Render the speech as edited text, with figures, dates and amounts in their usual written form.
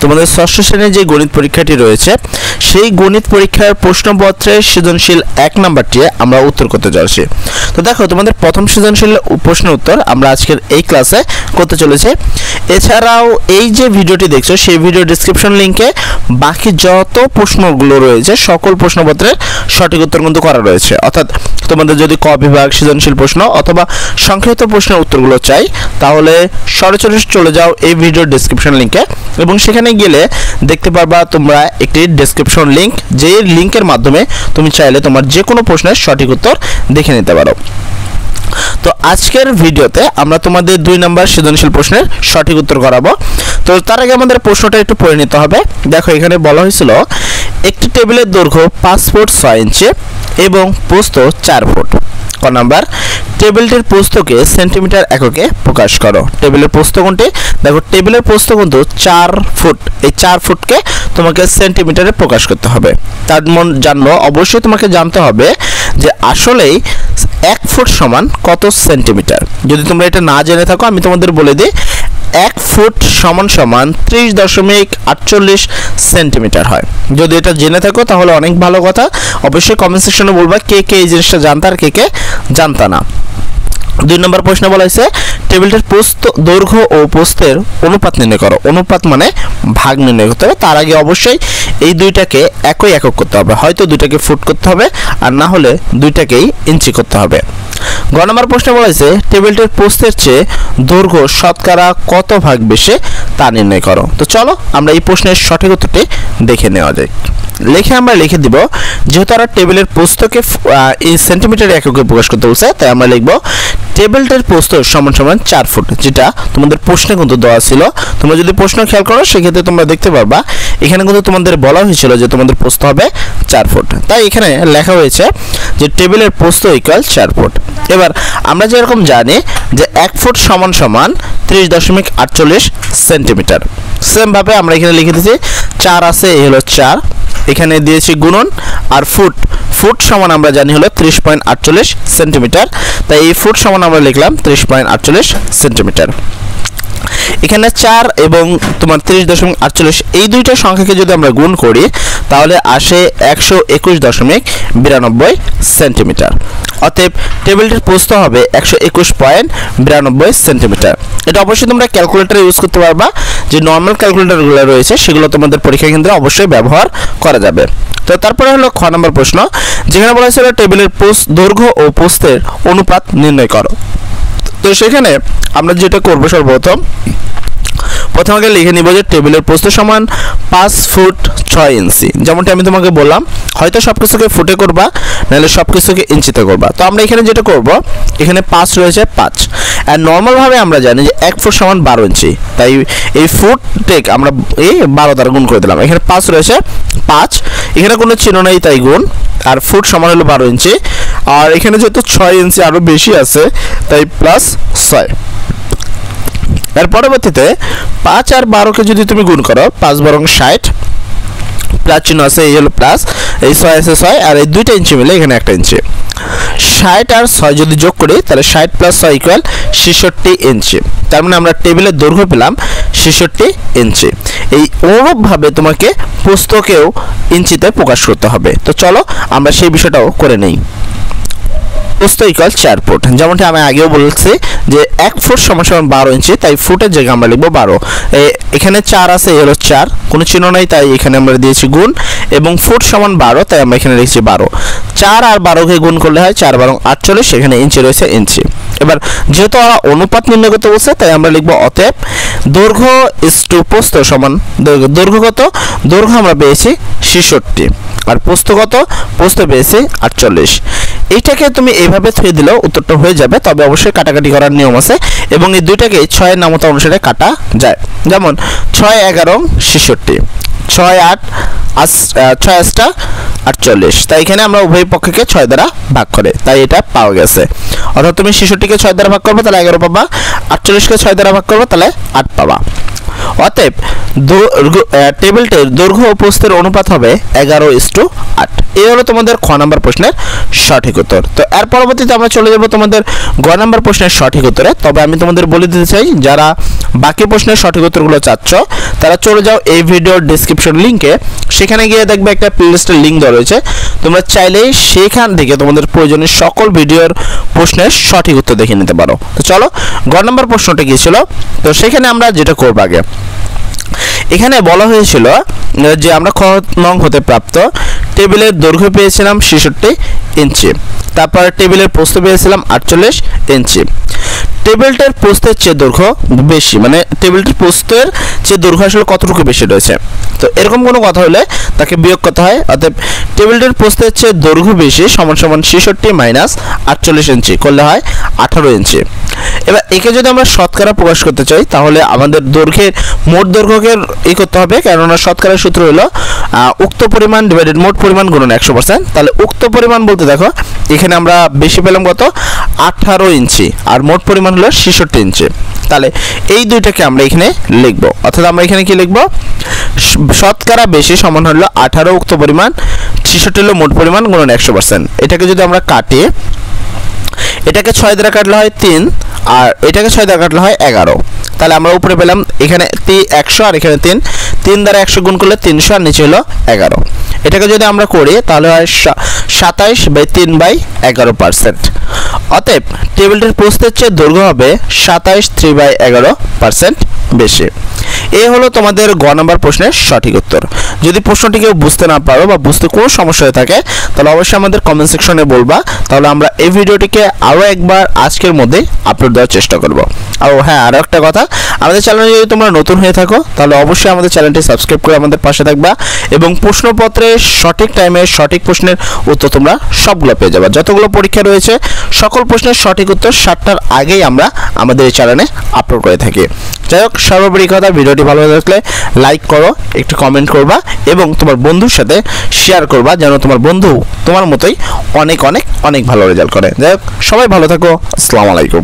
তোমাদের ষষ্ঠ শ্রেণীর যে গণিত পরীক্ষাটি রয়েছে সেই গণিত পরীক্ষার প্রশ্নপত্রের সৃজনশীল 1 নাম্বারটি আমরা উত্তর করতে যাচ্ছি। তো দেখো তোমাদের প্রথম সৃজনশীল প্রশ্নের উত্তর আমরা আজকের এই ক্লাসে করতে চলেছি। এছাড়াও এই যে ভিডিওটি দেখছো সেই ভিডিও ডেসক্রিপশন লিংকে বাকি যত প্রশ্নগুলো রয়েছে সকল প্রশ্নপত্রের সঠিক উত্তর কিন্তু করা রয়েছে। অর্থাৎ তোমাদের যদি ক বিভাগ সৃজনশীল প্রশ্ন অথবা সংক্ষিপ্ত প্রশ্নের উত্তরগুলো চাই তাহলে সরাসরি চলে যাও এই ভিডিও ডেসক্রিপশন লিংকে এবং সেখানে গেলে দেখতে পারবা তোমরা একটি ডেসক্রিপশন লিংক, যে লিংকের মাধ্যমে তুমি চাইলে তোমার যে কোনো প্রশ্নের সঠিক উত্তর দেখে নিতে পারো। তো আজকের ভিডিওতে আমরা তোমাদের 2 নম্বর সৃজনশীল প্রশ্নের সঠিক উত্তর করাবো। তো তার আগে আমাদের প্রশ্নটা একটু পড়ে নিতে হবে। দেখো এখানে বলা হয়েছিল একটি টেবিলের দৈর্ঘ্য 5 ফুট 6 ইঞ্চি এবং প্রস্থ 4 ফুট। ক নাম্বার, টেবিলটির প্রস্থকে সেন্টিমিটার এককে প্রকাশ করো। টেবিলের প্রস্থ কোনটি? দেখো টেবিলের প্রস্থ কিন্তু 4 ফুট। এই 4 ফুটকে তোমাকে সেন্টিমিটারে প্রকাশ করতে হবে। তার জানলো অবশ্যই তোমাকে জানতে হবে যে আসলেই 1 ফুট সমান কত সেন্টিমিটার। যদি তোমরা এটা না জেনে থাকো আমি তোমাদের বলে দিই, 1 ফুট সমান 30.48 সেন্টিমিটার হয়। যদি এটা জেনে থাকো তাহলে অনেক ভালো কথা। অবশ্যই কমেন্ট সেকশনে বলবা কে কে এই জিনিসটা জানতা আর কে কে জানতা না। 2 নম্বর প্রশ্ন বলা হয়েছে টেবিলটির প্রস্থ, দৈর্ঘ্য ও প্রস্থের অনুপাত নির্ণয় করো। অনুপাত মানে ভাগ নির্ণয় করতে হবে। তার আগে অবশ্যই এই দুইটাকে একই একক করতে হবে। হয়তো দুইটাকে ফুট করতে হবে আর না হলে দুইটাকেই ইঞ্চি করতে হবে। গ নম্বর প্রশ্ন বলা হয়েছে টেবিলটির প্রস্থের চেয়ে দৈর্ঘ্য শতকরা কত ভাগ বেশি তা নির্ণয় করো। তো চলো আমরা এই প্রশ্নের সঠিক উত্তরটি দেখে নেওয়া যায়। আমরা লিখে দিব, যেহেতু আমরা টেবিলের প্রস্থকে এই সেন্টিমিটার এককে প্রকাশ করতে বলছে তাই আমরা লিখব টেবিলটির প্রস্থ সমান 4 ফুট, যেটা তোমাদের প্রশ্নে কিন্তু দেওয়া ছিল। তোমরা যদি প্রশ্ন খেয়াল করো সেক্ষেত্রে তোমরা দেখতে পারবা এখানে কিন্তু তোমাদের বলা হয়েছিল যে তোমাদের প্রস্থ হবে 4 ফুট। তাই এখানে লেখা হয়েছে যে টেবিলের প্রস্থ ইকুয়াল 4 ফুট। এবার আমরা যেরকম জানি যে 1 ফুট সমান 30.48 সেন্টিমিটার। সেম ভাবে আমরা এখানে লিখে দিয়েছি 4 আছে, এই হলো 4, এখানে দিয়েছি গুণন, আর ফুট সমান আমরা জানি হলো 30.48 সেন্টিমিটার। তাই এই ফুট সমান আমরা লিখলাম 30.48 সেন্টিমিটার। এখানে 4 এবং তোমার 30.48 এই দুইটা সংখ্যাকে যদি আমরা গুণ করি তাহলে আসে 121.92 সেন্টিমিটার। অতএব টেবিলটির প্রস্থ হবে 121.92 সেন্টিমিটার। এটা অবশ্যই তোমরা ক্যালকুলেটর ইউজ করতে পারবা। যে নর্মাল ক্যালকুলেটরগুলো রয়েছে সেগুলো তোমাদের পরীক্ষা কেন্দ্রে অবশ্যই ব্যবহার করা যাবে। তো তারপরে হলো খ নম্বর প্রশ্ন, যেখানে বলা হয়েছিল টেবিলের দৈর্ঘ্য ও প্রস্থের অনুপাত নির্ণয় করো। তো সেখানে আমরা যেটা করব সর্বপ্রথম আগে লিখে নিব যে টেবিলের প্রস্থ সমান 5 ফুট 6 ইঞ্চি। যেমনটা আমি তোমাকে বললাম, হয়তো সবকিছুকে ফুটে করবা নাহলে সবকিছুকে ইঞ্চিতে করবা। তো আমরা এখানে যেটা করব, এখানে 5 রয়েছে 5, আর নর্মাল ভাবে আমরা জানি যে 1 ফুট সমান 12 ইঞ্চি। তাই এই ফুটটাকে আমরা এই 12 দ্বারা গুণ করে দিলাম। এখানে 5 রয়েছে 5, এখানে কোনো চিহ্ন নেই তাই গুণ, আর ফুট সমান হলো 12 ইঞ্চি, আর এখানে যেহেতু 6 ইঞ্চি আরো বেশি আছে তাই প্লাস 6। এর পরবর্তীতে 5 আর 12কে যদি তুমি গুণ করো, 5 বরং 60, প্লাস চিহ্ন আছে, এই হলো প্লাস, এই 6 আছে 6, আর এই 2টা ইঞ্চি মিলে এখানে 1টা ইঞ্চি। 60 আর 6 যদি যোগ করি তাহলে 60 + 6 ইকুয়াল 66 ইঞ্চি। তার মানে আমরা টেবিলের দৈর্ঘ্য পেলাম 66 ইঞ্চি। এই অনুরূপভাবে তোমাকে প্রস্থকেও ইঞ্চিতে প্রকাশ করতে হবে। তো চলো আমরা সেই বিষয়টাও করে নেই। প্রস্থ ইকুয়াল 4 ফুট। যেমনটা আমি আগেও বলছি যে 1 ফুট সমান 12 ইঞ্চি, তাই ফুটের জায়গায় আমরা লিখব 12। এখানে 4 আছে, এই হলো 4, কোনো চিহ্ন নাই তাই এখানে আমরা দিয়েছি গুণ, এবং ফুট সমান 12 তাই আমরা এখানে লিখছি 12। 4 আর 12কে গুণ করলে হয় 4 বারং 48, এখানে ইঞ্চি রয়েছে ইঞ্চি। এবার যেহেতু অনুপাত নির্ণয় করতে বলছে তাই আমরা লিখব অতএব দৈর্ঘ্য ইসটু প্রস্থ সমান দৈর্ঘ্য কত? দৈর্ঘ্য আমরা পেয়েছি 66 আর প্রস্থ কত? প্রস্থ পেয়েছি 48। এইটাকে তুমি এইভাবে থুয়ে দিলেও উত্তরটা হয়ে যাবে, তবে অবশ্যই কাটাকাটি করার নিয়ম আছে এবং এই দুইটাকে 6 এর নামতা অনুসারে কাটা যায়। যেমন 6 11 66, 6 8 48, তাই এখানে আমরা উভয় পক্ষকে 6 দ্বারা ভাগ করে, তাই এটা পাওয়া গেছে। অর্থাৎ তুমি 66কে 6 দ্বারা ভাগ করবে তাহলে 11 পাবা, 48কে 6 দ্বারা ভাগ করবে তাহলে 8 পাবা। অতএব টেবিলটির দৈর্ঘ্য ও প্রস্থের অনুপাত হবে 11:8। এই হলো তোমাদের খ নাম্বার প্রশ্নের সঠিক উত্তর। তো এর পরবর্তীতে আমরা চলে যাব তোমাদের গ নাম্বার প্রশ্নের সঠিক উত্তরে। তবে আমি তোমাদের বলে দিতে চাই, যারা বাকি প্রশ্নের সঠিক উত্তরগুলো চাচ্ছ তারা চলে যাও এই ভিডিওর ডেসক্রিপশন লিঙ্কে, সেখানে গিয়ে দেখবে একটা প্লেলিস্টের লিঙ্ক দেওয়া রয়েছে। তোমরা চাইলেই সেখান থেকে তোমাদের প্রয়োজনীয় সকল ভিডিওর প্রশ্নের সঠিক উত্তর দেখে নিতে পারো। তো চলো গ নাম্বার প্রশ্নটা কি ছিল, তো সেখানে আমরা যেটা করব আগে, এখানে বলা হয়েছিল যে আমরা খ নং হতে প্রাপ্ত টেবিলের দৈর্ঘ্য পেয়েছিলাম 66 ইঞ্চি, তারপর টেবিলের প্রস্থ পেয়েছিলাম 48 ইঞ্চি। টেবিলটার প্রস্থের চেয়ে দৈর্ঘ্য বেশি, মানে টেবিলটার প্রস্থের চেয়ে দৈর্ঘ্য আসলে কতটুকু বেশি রয়েছে, তো এরকম কোনো কথা হলে তাকে বিয়োগ করতে হয়। অর্থাৎ টেবিলটার প্রস্থের চেয়ে দৈর্ঘ্য বেশি সমান সমান 66 মাইনাস 48 ইঞ্চি করলে হয় 18 ইঞ্চি। এবার একে যদি আমরা শতকরা প্রকাশ করতে চাই তাহলে আমাদের দৈর্ঘ্যের মোট দৈর্ঘ্যকে করতে হবে, কেননা শতকরার সূত্র হলো উক্ত পরিমাণ ডিভাইডেড মোট পরিমাণ গুণন 100%। তাহলে উক্ত পরিমাণ বলতে দেখো এখানে আমরা বেশি পেলাম কত, 18 ইঞ্চি, আর মোট পরিমাণ হলো 66 ইঞ্চি। তাহলে এই দুইটাকে আমরা এখানে লিখব, অর্থাৎ আমরা এখানে কি লিখব, শতকরা বেশি সমান হলো 18 উক্ত পরিমাণ, 66 হলো মোট পরিমাণ গুণন 100%। এটাকে যদি আমরা কাটি, এটাকে 6 দ্বারা কাটলে হয় 3, আর এটাকে 6 দ্বারা কাটলে হয় 11। তাহলে আমরা উপরে পেলাম এখানে 100 আর এখানে 3 দ্বারা 100 গুণ করলে 300 আর নিচে হলো 11। এটাকে যদি আমরা করি তাহলে হয় 27/3/11%। অতএব টেবিলটির প্রস্থের চেয়ে দৈর্ঘ্য হবে 27/3/11% বেশি। এই হলো তোমাদের গ নাম্বার প্রশ্নের সঠিক উত্তর। যদি প্রশ্নটি কেউ বুঝতে না পারো বা বুঝতে কোনো সমস্যা হয়ে থাকে তাহলে অবশ্যই আমাদের কমেন্ট সেকশনে বলবা, তাহলে আমরা এই ভিডিওটিকে আরও একবার আজকের মধ্যে আপলোড দেওয়ার চেষ্টা করব। আর হ্যাঁ, আরও একটা কথা, আমাদের চ্যানেলে যদি তোমরা নতুন হয়ে থাকো তাহলে অবশ্যই আমাদের চ্যানেলটি সাবস্ক্রাইব করে আমাদের পাশে থাকবা, এবং প্রশ্নপত্রে সঠিক টাইমে সঠিক প্রশ্নের উত্তর তোমরা সবগুলো পেয়ে যাবে। যতগুলো পরীক্ষা রয়েছে সকল প্রশ্নের সঠিক উত্তর 7টার আগেই আমরা আমাদের এই চ্যানেলে আপলোড করে থাকি। যাই হোক, সর্বোপরি কথা, ভিডিওটি ভালো লাগলে লাইক করো, একটু কমেন্ট করবা এবং তোমার বন্ধুর সাথে শেয়ার করবা, যেন তোমার বন্ধু তোমার মতোই অনেক অনেক অনেক ভালো রেজাল্ট করে। যাই হোক, সবাই ভালো থাকো। আসসালামু আলাইকুম।